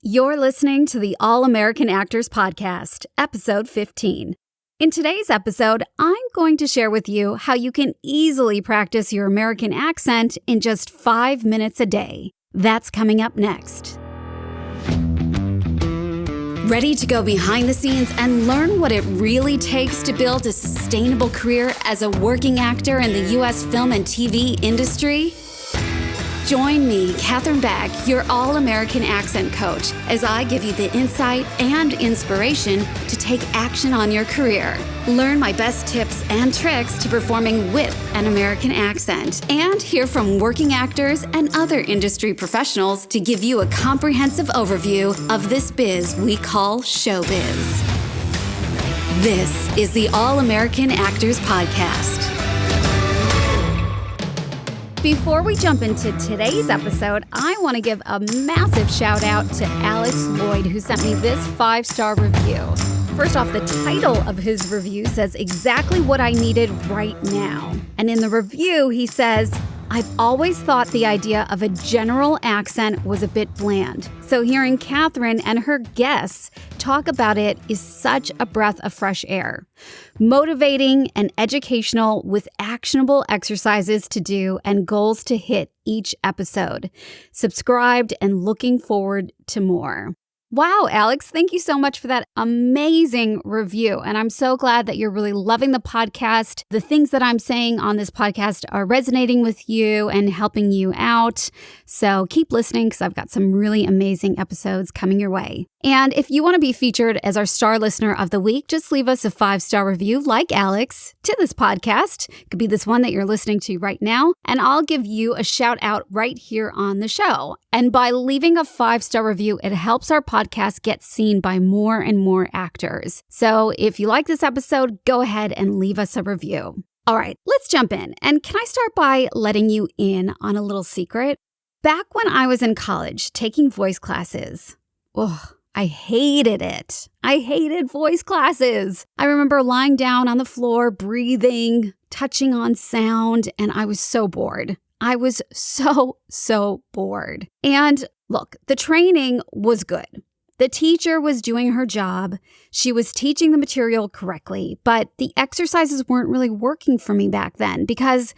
You're listening to the All American Actors Podcast, episode 15. In today's episode, I'm going to share with you how you can easily practice your American accent in just 5 minutes a day. That's coming up next. Ready to go behind the scenes and learn what it really takes to build a sustainable career as a working actor in the U.S. film and TV industry? Join me, Katherine Beck, your all-American accent coach, as I give you the insight and inspiration to take action on your career. Learn my best tips and tricks to performing with an American accent, and hear from working actors and other industry professionals to give you a comprehensive overview of this biz we call showbiz. This is the All-American Actors Podcast. Before we jump into today's episode, I want to give a massive shout out to Alex Lloyd, who sent me this 5-star review. First off, the title of his review says exactly what I needed right now. And in the review, he says, I've always thought the idea of a general accent was a bit bland. So hearing Katherine and her guests talk about it is such a breath of fresh air. Motivating and educational with actionable exercises to do and goals to hit each episode. Subscribed and looking forward to more. Wow, Alex, thank you so much for that amazing review. And I'm so glad that you're really loving the podcast. The things that I'm saying on this podcast are resonating with you and helping you out. So keep listening because I've got some really amazing episodes coming your way. And if you want to be featured as our star listener of the week, just leave us a 5-star review like Alex to this podcast. It could be this one that you're listening to right now. And I'll give you a shout out right here on the show. And by leaving a 5-star review, it helps our podcast get seen by more and more actors. So if you like this episode, go ahead and leave us a review. All right, let's jump in. And can I start by letting you in on a little secret? Back when I was in college taking voice classes, I hated it. I hated voice classes. I remember lying down on the floor, breathing, touching on sound, and I was so bored. I was so bored. And look, the training was good. The teacher was doing her job. She was teaching the material correctly, but the exercises weren't really working for me back then because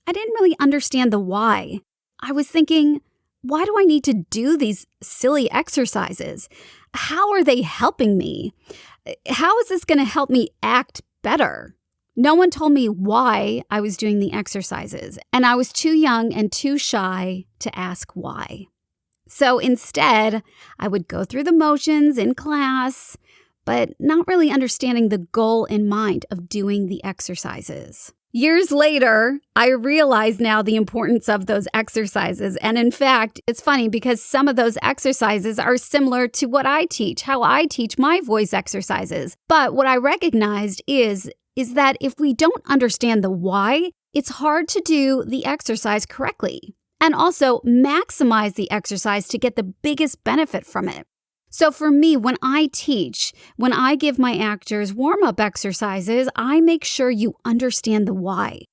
I didn't really understand the why. I was thinking, why do I need to do these silly exercises? How are they helping me? How is this going to help me act better? No one told me why I was doing the exercises, and I was too young and too shy to ask why. So instead, I would go through the motions in class, but not really understanding the goal in mind of doing the exercises. Years later, I realize now the importance of those exercises. And in fact, it's funny because some of those exercises are similar to what I teach, how I teach my voice exercises. But what I recognized is that if we don't understand the why, it's hard to do the exercise correctly and also maximize the exercise to get the biggest benefit from it. So for me, when I teach, when I give my actors warm-up exercises, I make sure you understand the why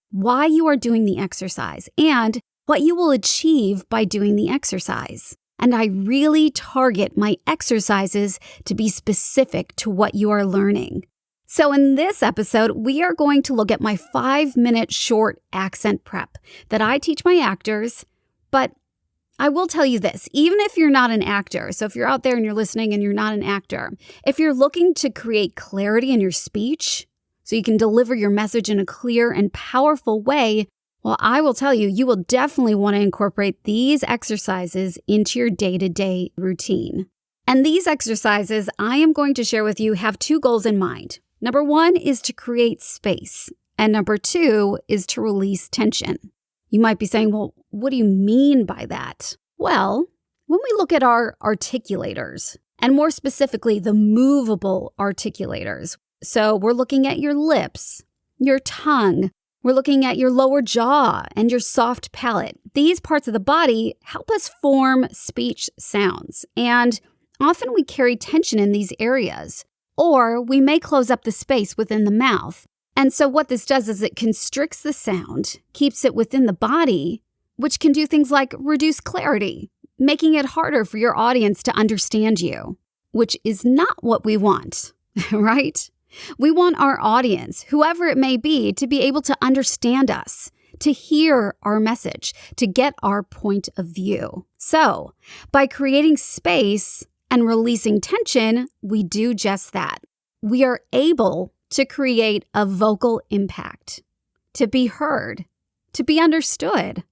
you are doing the exercise, and what you will achieve by doing the exercise. And I really target my exercises to be specific to what you are learning. So in this episode, we are going to look at my 5-minute short accent prep that I teach my actors, but I will tell you this, even if you're not an actor, so if you're out there and you're listening and you're not an actor, if you're looking to create clarity in your speech so you can deliver your message in a clear and powerful way, well, I will tell you, you will definitely want to incorporate these exercises into your day-to-day routine. And these exercises I am going to share with you have 2 goals in mind. Number 1 is to create space, and number 2 is to release tension. You might be saying, well, what do you mean by that? Well, when we look at our articulators, and more specifically, the movable articulators, so we're looking at your lips, your tongue, we're looking at your lower jaw and your soft palate. These parts of the body help us form speech sounds, and often we carry tension in these areas, or we may close up the space within the mouth. And so what this does is it constricts the sound, keeps it within the body, which can do things like reduce clarity, making it harder for your audience to understand you, which is not what we want, right? We want our audience, whoever it may be, to be able to understand us, to hear our message, to get our point of view. So, by creating space and releasing tension, we do just that. We are able to create a vocal impact, to be heard, to be understood.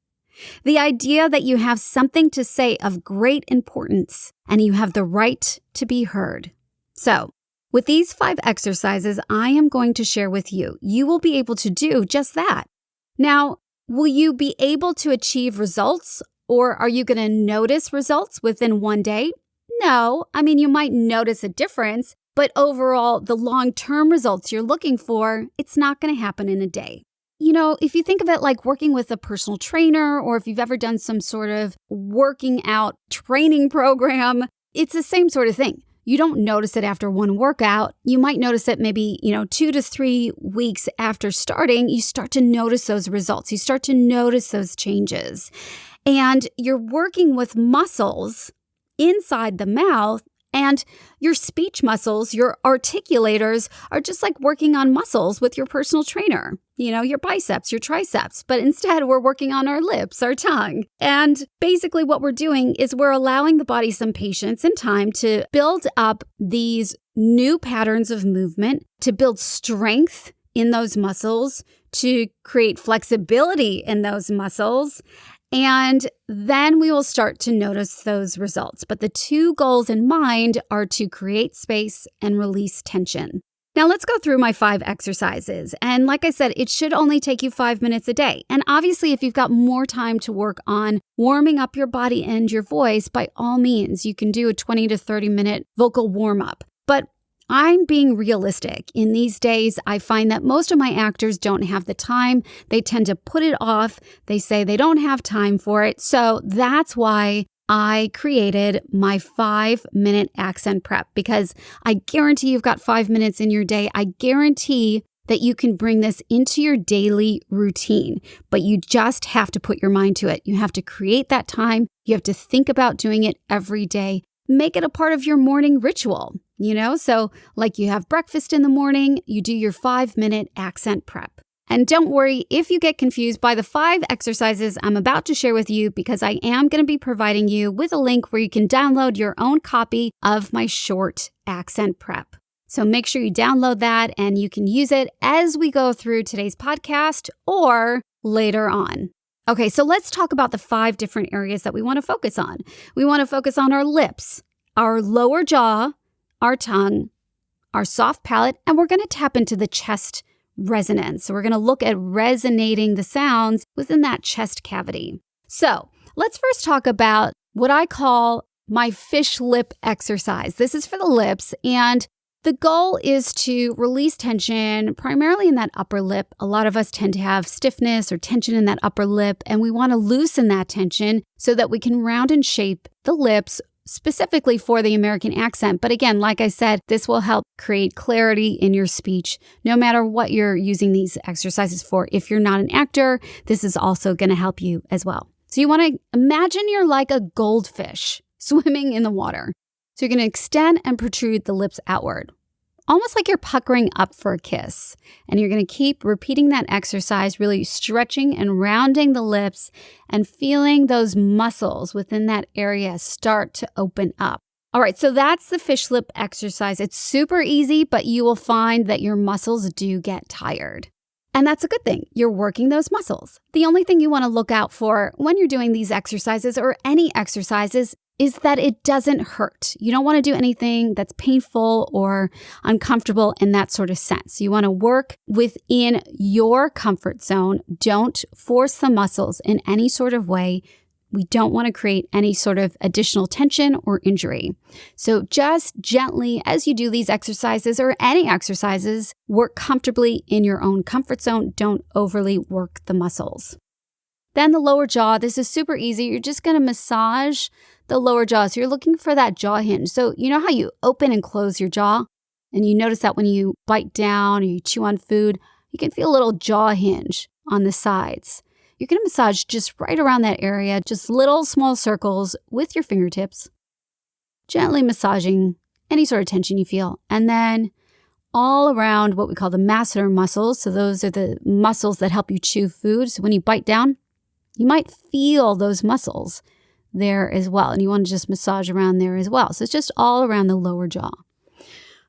The idea that you have something to say of great importance and you have the right to be heard. So, with these 5 exercises I am going to share with you, you will be able to do just that. Now, will you be able to achieve results, or are you going to notice results within one day? No, you might notice a difference, but overall, the long-term results you're looking for, it's not going to happen in a day. If you think of it like working with a personal trainer, or if you've ever done some sort of working out training program, it's the same sort of thing. You don't notice it after one workout. You might notice it maybe, 2 to 3 weeks after starting. You start to notice those results. You start to notice those changes. And you're working with muscles inside the mouth, and your speech muscles, your articulators, are just like working on muscles with your personal trainer. Your biceps, your triceps. But instead, we're working on our lips, our tongue. And basically what we're doing is we're allowing the body some patience and time to build up these new patterns of movement, to build strength in those muscles, to create flexibility in those muscles. And then we will start to notice those results. But the 2 goals in mind are to create space and release tension. Now let's go through my 5 exercises. And like I said, it should only take you 5 minutes a day. And obviously, if you've got more time to work on warming up your body and your voice, by all means, you can do a 20 to 30 minute vocal warm up. But I'm being realistic. In these days, I find that most of my actors don't have the time. They tend to put it off. They say they don't have time for it. So that's why I created my 5-minute accent prep, because I guarantee you've got 5 minutes in your day. I guarantee that you can bring this into your daily routine, but you just have to put your mind to it. You have to create that time. You have to think about doing it every day. Make it a part of your morning ritual, So like you have breakfast in the morning, you do your 5-minute accent prep. And don't worry if you get confused by the 5 exercises I'm about to share with you, because I am going to be providing you with a link where you can download your own copy of my short accent prep. So make sure you download that and you can use it as we go through today's podcast or later on. Okay, so let's talk about the 5 different areas that we want to focus on. We want to focus on our lips, our lower jaw, our tongue, our soft palate, and we're going to tap into the chest resonance. So we're going to look at resonating the sounds within that chest cavity. So let's first talk about what I call my fish lip exercise. This is for the lips, and the goal is to release tension primarily in that upper lip. A lot of us tend to have stiffness or tension in that upper lip, and we want to loosen that tension so that we can round and shape the lips specifically for the American accent. But again, like I said, this will help create clarity in your speech, no matter what you're using these exercises for. If you're not an actor, this is also going to help you as well. So you want to imagine you're like a goldfish swimming in the water. So you're going to extend and protrude the lips outward, almost like you're puckering up for a kiss. And you're going to keep repeating that exercise, really stretching and rounding the lips and feeling those muscles within that area start to open up. All right, so that's the fish lip exercise. It's super easy, but you will find that your muscles do get tired. And that's a good thing. You're working those muscles. The only thing you want to look out for when you're doing these exercises or any exercises is that it doesn't hurt. You don't want to do anything that's painful or uncomfortable in that sort of sense. You want to work within your comfort zone. Don't force the muscles in any sort of way. We don't want to create any sort of additional tension or injury. So just gently, as you do these exercises or any exercises, work comfortably in your own comfort zone. Don't overly work the muscles. Then the lower jaw, this is super easy. You're just going to massage the lower jaw. So you're looking for that jaw hinge. So you know how you open and close your jaw? And you notice that when you bite down or you chew on food, you can feel a little jaw hinge on the sides. you're going to massage just right around that area, just little small circles with your fingertips, gently massaging any sort of tension you feel. And then all around what we call the masseter muscles. So those are the muscles that help you chew food. So when you bite down, you might feel those muscles there as well. And you want to just massage around there as well. So it's just all around the lower jaw.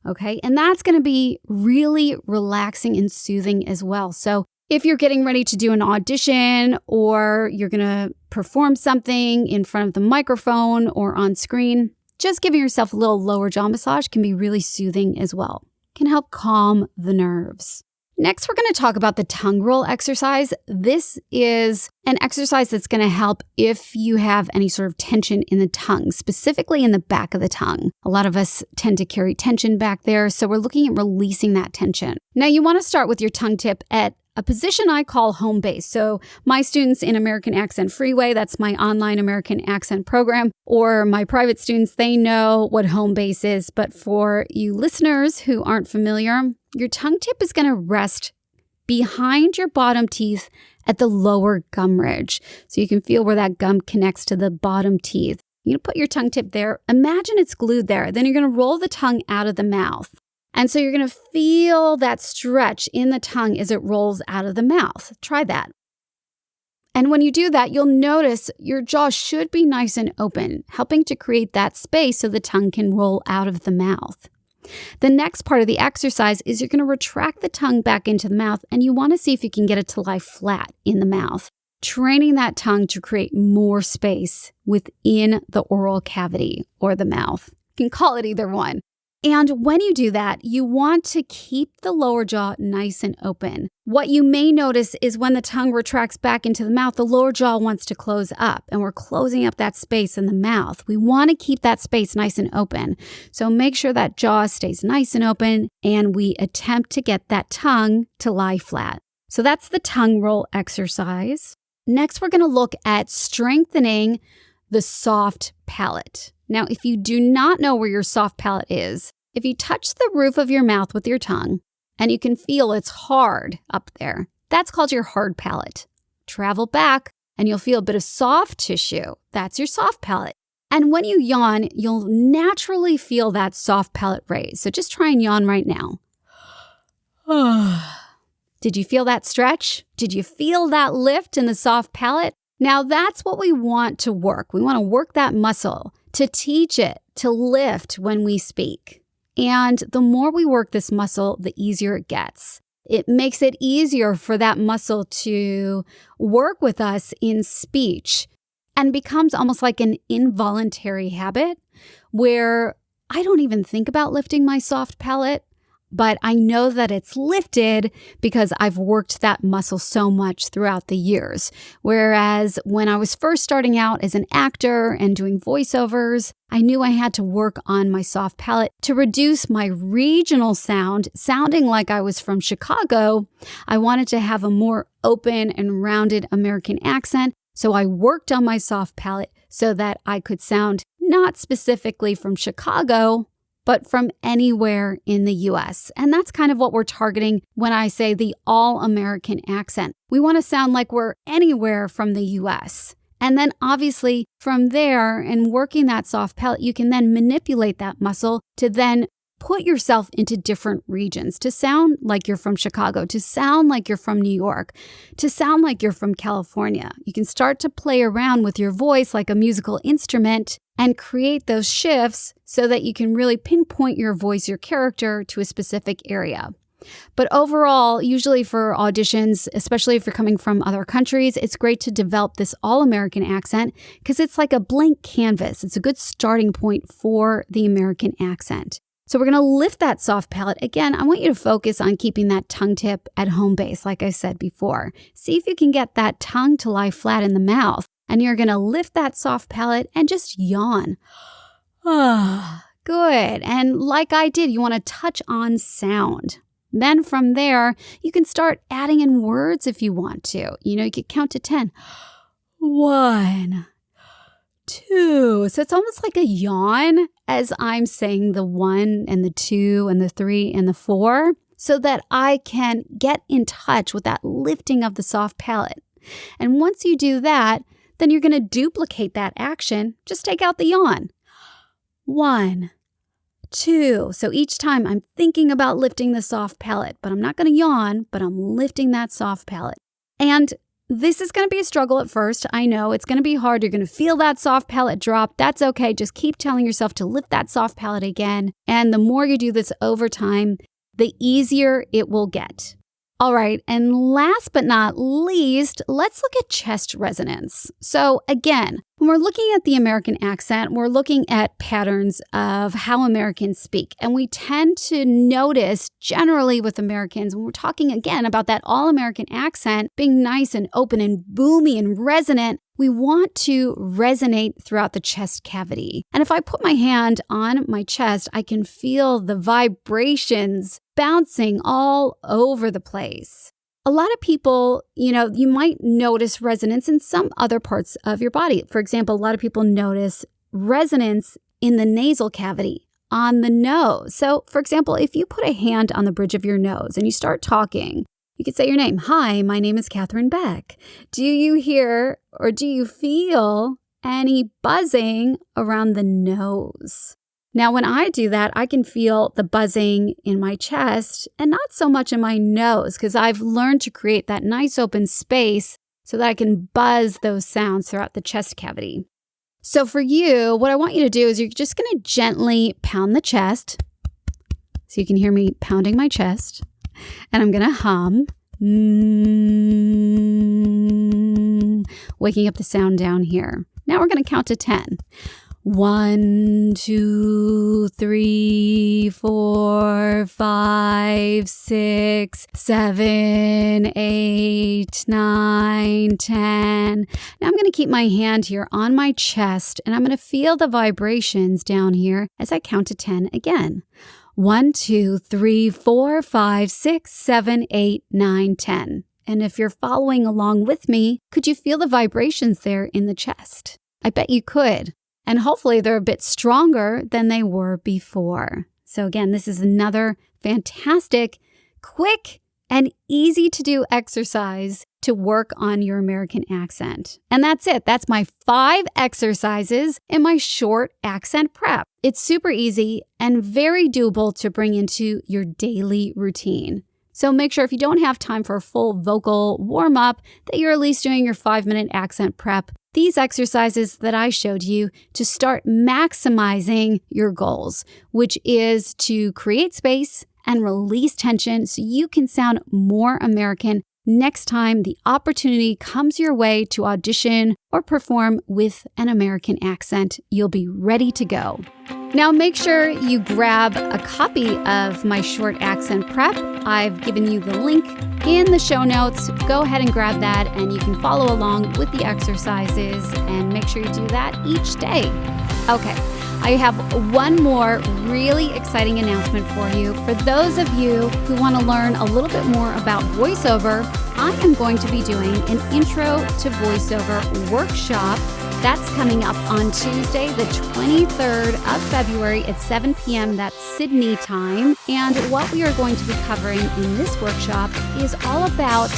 Okay. And that's going to be really relaxing and soothing as well. So if you're getting ready to do an audition or you're going to perform something in front of the microphone or on screen, just giving yourself a little lower jaw massage can be really soothing as well. Can help calm the nerves. Next, we're going to talk about the tongue roll exercise. This is an exercise that's going to help if you have any sort of tension in the tongue, specifically in the back of the tongue. A lot of us tend to carry tension back there, so we're looking at releasing that tension. Now, you want to start with your tongue tip at a position I call home base. So my students in American Accent Freeway, that's my online American accent program, or my private students, they know what home base is. But for you listeners who aren't familiar, your tongue tip is going to rest behind your bottom teeth at the lower gum ridge. So you can feel where that gum connects to the bottom teeth. You're going to put your tongue tip there. Imagine it's glued there. Then you're going to roll the tongue out of the mouth. And so you're going to feel that stretch in the tongue as it rolls out of the mouth. Try that. And when you do that, you'll notice your jaw should be nice and open, helping to create that space so the tongue can roll out of the mouth. The next part of the exercise is you're going to retract the tongue back into the mouth, and you want to see if you can get it to lie flat in the mouth, training that tongue to create more space within the oral cavity or the mouth. You can call it either one. And when you do that, you want to keep the lower jaw nice and open. What you may notice is when the tongue retracts back into the mouth, the lower jaw wants to close up, and we're closing up that space in the mouth. We want to keep that space nice and open. So make sure that jaw stays nice and open, and we attempt to get that tongue to lie flat. So that's the tongue roll exercise. Next, we're going to look at strengthening the soft palate. Now, if you do not know where your soft palate is, if you touch the roof of your mouth with your tongue and you can feel it's hard up there, that's called your hard palate. Travel back and you'll feel a bit of soft tissue. That's your soft palate. And when you yawn, you'll naturally feel that soft palate raise. So just try and yawn right now. Did you feel that stretch? Did you feel that lift in the soft palate? Now that's what we want to work. We want to work that muscle to teach it to lift when we speak. And the more we work this muscle, the easier it gets. It makes it easier for that muscle to work with us in speech and becomes almost like an involuntary habit where I don't even think about lifting my soft palate, but I know that it's lifted because I've worked that muscle so much throughout the years. Whereas when I was first starting out as an actor and doing voiceovers, I knew I had to work on my soft palate to reduce my regional sound, sounding like I was from Chicago. I wanted to have a more open and rounded American accent, so I worked on my soft palate so that I could sound not specifically from Chicago, but from anywhere in the U.S. And that's kind of what we're targeting when I say the all-American accent. We want to sound like we're anywhere from the U.S. And then obviously from there and working that soft palate, you can then manipulate that muscle to then put yourself into different regions, to sound like you're from Chicago, to sound like you're from New York, to sound like you're from California. You can start to play around with your voice like a musical instrument and create those shifts so that you can really pinpoint your voice, your character to a specific area. But overall, usually for auditions, especially if you're coming from other countries, it's great to develop this all-American accent because it's like a blank canvas. It's a good starting point for the American accent. So we're going to lift that soft palate. Again, I want you to focus on keeping that tongue tip at home base, like I said before. See if you can get that tongue to lie flat in the mouth. And you're going to lift that soft palate and just yawn. Good. And like I did, you want to touch on sound. Then from there, you can start adding in words if you want to. You can count to 10. 1, 2. So it's almost like a yawn as I'm saying the 1 and the 2 and the 3 and the 4 so that I can get in touch with that lifting of the soft palate. And once you do that, then you're going to duplicate that action. Just take out the yawn. 1, 2. So each time I'm thinking about lifting the soft palate, but I'm not going to yawn, but I'm lifting that soft palate. And this is going to be a struggle at first. I know it's going to be hard. You're going to feel that soft palate drop. That's okay. Just keep telling yourself to lift that soft palate again. And the more you do this over time, the easier it will get. All right, and last but not least, let's look at chest resonance. So again, when we're looking at the American accent, we're looking at patterns of how Americans speak. And we tend to notice generally with Americans, when we're talking again about that all-American accent being nice and open and boomy and resonant, we want to resonate throughout the chest cavity. And if I put my hand on my chest, I can feel the vibrations bouncing all over the place. A lot of people, you might notice resonance in some other parts of your body. For example, a lot of people notice resonance in the nasal cavity, on the nose. So, for example, if you put a hand on the bridge of your nose and you start talking, you could say your name. Hi, my name is Katherine Beck. Do you hear or do you feel any buzzing around the nose? Now, when I do that, I can feel the buzzing in my chest and not so much in my nose because I've learned to create that nice open space so that I can buzz those sounds throughout the chest cavity. So for you, what I want you to do is you're just going to gently pound the chest. So you can hear me pounding my chest. And I'm going to hum, waking up the sound down here. Now we're going to count to 10. 1, 2, 3, 4, 5, 6, 7, 8, 9, 10. Now I'm going to keep my hand here on my chest and I'm going to feel the vibrations down here as I count to 10 again. 1, 2, 3, 4, 5, 6, 7, 8, 9, 10. And if you're following along with me, could you feel the vibrations there in the chest? I bet you could. And hopefully they're a bit stronger than they were before. So again, this is another fantastic, quick, and easy to do exercise to work on your American accent. And that's it. That's my 5 exercises in my short accent prep. It's super easy and very doable to bring into your daily routine. So make sure if you don't have time for a full vocal warm-up, that you're at least doing your 5-minute accent prep. These exercises that I showed you to start maximizing your goals, which is to create space and release tension so you can sound more American next time the opportunity comes your way to audition or perform with an American accent. You'll be ready to go. Now make sure you grab a copy of my short accent prep. I've given you the link in the show notes. Go ahead and grab that and you can follow along with the exercises and make sure you do that each day. Okay, I have one more really exciting announcement for you. For those of you who want to learn a little bit more about voiceover, I am going to be doing an Intro to Voiceover workshop. That's coming up on Tuesday, the 23rd of February at 7 p.m. That's Sydney time. And what we are going to be covering in this workshop is all about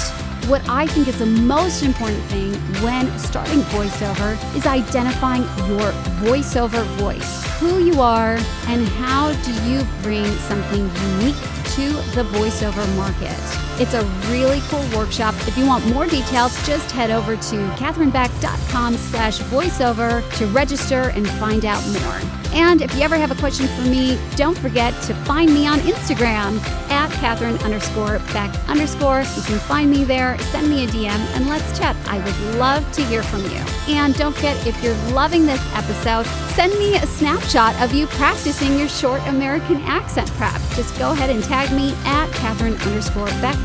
what I think is the most important thing when starting voiceover is identifying your voiceover voice, who you are, and how do you bring something unique to the voiceover market. It's a really cool workshop. If you want more details, just head over to katherinebeck.com/voiceover to register and find out more. And if you ever have a question for me, don't forget to find me on Instagram at Katherine_Beck_. You can find me there, send me a DM, and let's chat. I would love to hear from you. And don't forget, if you're loving this episode, send me a snapshot of you practicing your short American accent prep. Just go ahead and tag me at Katherine_Beck_.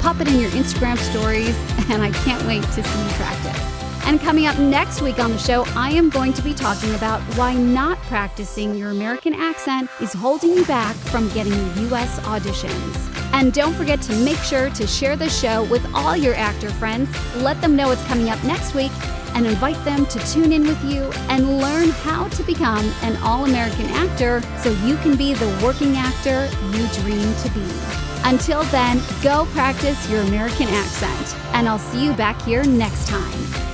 Pop it in your Instagram stories, and I can't wait to see you practice. And coming up next week on the show, I am going to be talking about why not practicing your American accent is holding you back from getting U.S. auditions. And don't forget to make sure to share the show with all your actor friends. Let them know it's coming up next week and invite them to tune in with you and learn how to become an all-American actor so you can be the working actor you dream to be. Until then, go practice your American accent, and I'll see you back here next time.